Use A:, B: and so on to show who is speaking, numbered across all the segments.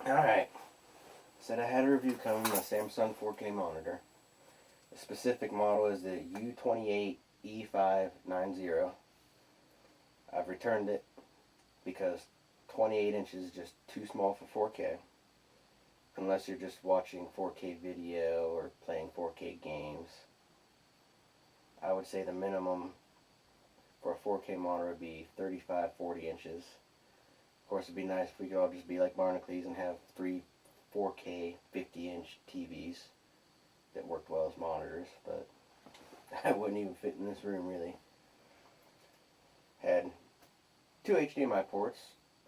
A: Alright, said I had a review coming, my Samsung 4K monitor. The specific model is the U28E590. I've returned it because 28 inches is just too small for 4K. Unless you're just watching 4K video or playing 4K games. I would say the minimum for a 4K monitor would be 35-40 inches. Of course, it'd be nice if we could all just be like Barnacles and have 3 4K 50-inch TVs that worked well as monitors, but that wouldn't even fit in this room really. Had 2 HDMI ports,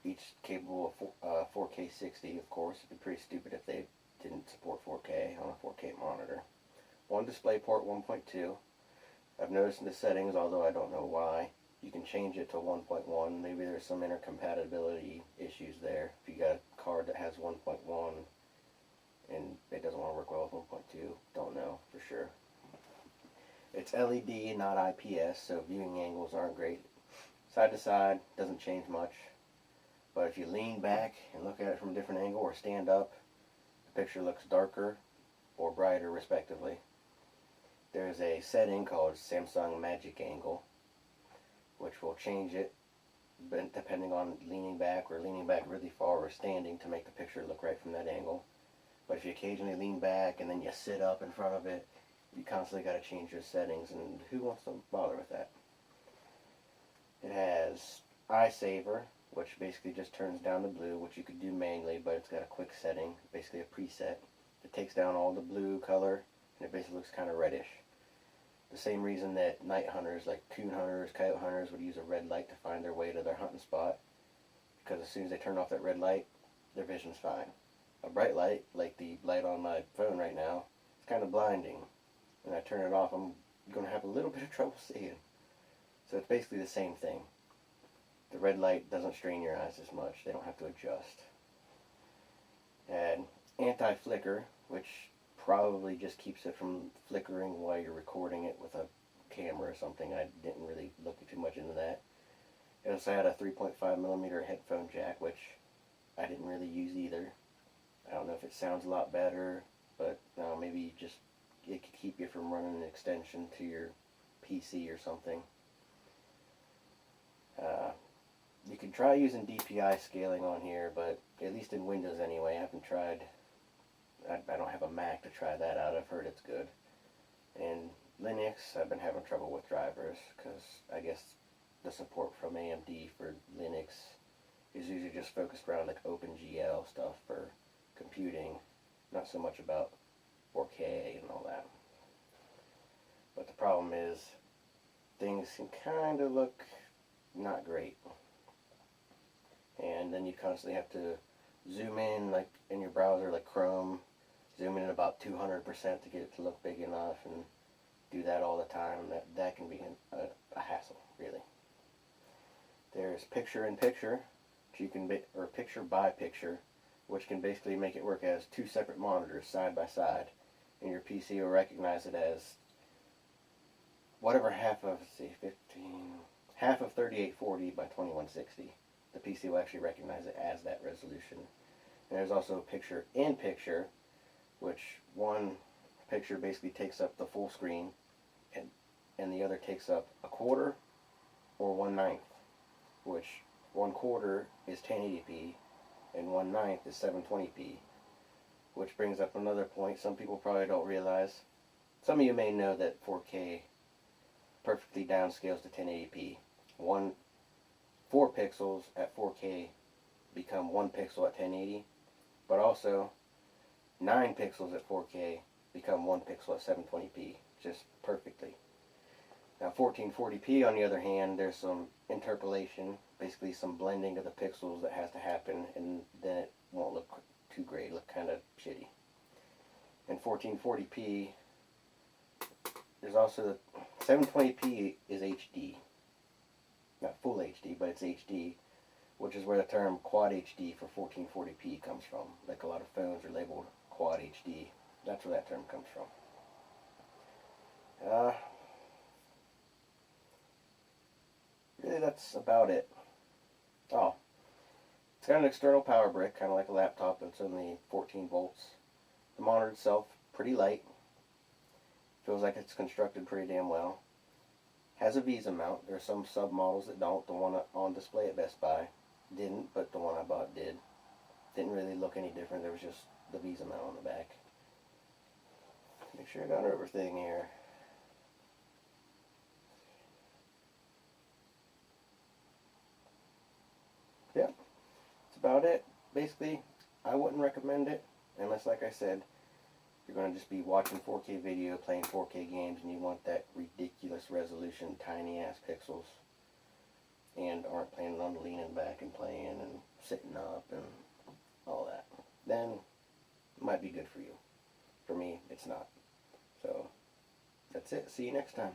A: each capable of 4K 60, of course. It'd be pretty stupid if they didn't support 4K on a 4K monitor. 1 DisplayPort 1.2. I've noticed in the settings, although I don't know why, you can change it to 1.1. Maybe there's some intercompatibility issues there. If you got a card that has 1.1 and it doesn't want to work well with 1.2, don't know for sure. It's LED, not IPS, so viewing angles aren't great. Side to side, doesn't change much. But if you lean back and look at it from a different angle or stand up, the picture looks darker or brighter respectively. There's a setting called Samsung Magic Angle, which will change it depending on leaning back or leaning back really far or standing to make the picture look right from that angle. But if you occasionally lean back and then you sit up in front of it, you constantly got to change your settings, and who wants to bother with that? It has Eye Saver, which basically just turns down the blue, which you could do manually, but it's got a quick setting, basically a preset. It takes down all the blue color, and it basically looks kind of reddish. The same reason that night hunters, like coon hunters, coyote hunters, would use a red light to find their way to their hunting spot, because as soon as they turn off that red light, their vision's fine. A bright light, like the light on my phone right now, is kind of blinding. When I turn it off, I'm going to have a little bit of trouble seeing. So it's basically the same thing. The red light doesn't strain your eyes as much. They don't have to adjust. And anti-flicker, which probably just keeps it from flickering while you're recording it with a camera or something. I didn't really look too much into that. It also had a 3.5mm headphone jack, which I didn't really use either. I don't know if it sounds a lot better, but maybe just it could keep you from running an extension to your PC or something. You could try using DPI scaling on here, but at least in Windows anyway, I haven't tried. I don't have a Mac to try that out. I've heard it's good. And Linux, I've been having trouble with drivers, because I guess the support from AMD for Linux is usually just focused around like OpenGL stuff for computing, not so much about 4K and all that. But the problem is, things can kind of look not great. And then you constantly have to zoom in, like in your browser, like Chrome, zoom in about 200% to get it to look big enough, and do that all the time. That can be a hassle, really. There's picture-in-picture, or picture-by-picture, which can basically make it work as 2 separate monitors side by side, and your PC will recognize it as whatever half of 3840 by 2160. The PC will actually recognize it as that resolution. And there's also picture-in-picture, which one picture basically takes up the full screen, and the other takes up a quarter or 1/9, which 1/4 is 1080p and 1/9 is 720p. Which brings up another point some people probably don't realize. Some of you may know that 4K perfectly downscales to 1080p. 4 pixels at 4K become 1 pixel at 1080, but also 9 pixels at 4K become 1 pixel at 720p, just perfectly. Now 1440p on the other hand, there's some interpolation, basically some blending of the pixels that has to happen, and then it won't look too great, look kind of shitty. And 1440p, there's also 720p is HD. Not full HD, but it's HD, which is where the term Quad HD for 1440p comes from. Like a lot of phones are labeled Quad HD. That's where that term comes from. Really, that's about it. Oh, It's got an external power brick, kind of like a laptop. It's only 14 volts. The monitor itself, pretty light. Feels like it's constructed pretty damn well. Has a Visa mount. There are some sub models that don't. The one on display at Best Buy didn't, but the one I bought did. Didn't really look any different. There was just the Visa mount on the back. Make sure I got everything here. Yeah, that's about it. Basically, I wouldn't recommend it unless, like I said, you're going to just be watching 4K video, playing 4K games, and you want that ridiculous resolution, tiny ass pixels, and aren't planning on leaning back and playing and sitting up and all that. Then it might be good for you. For me, it's not. So that's it. See you next time.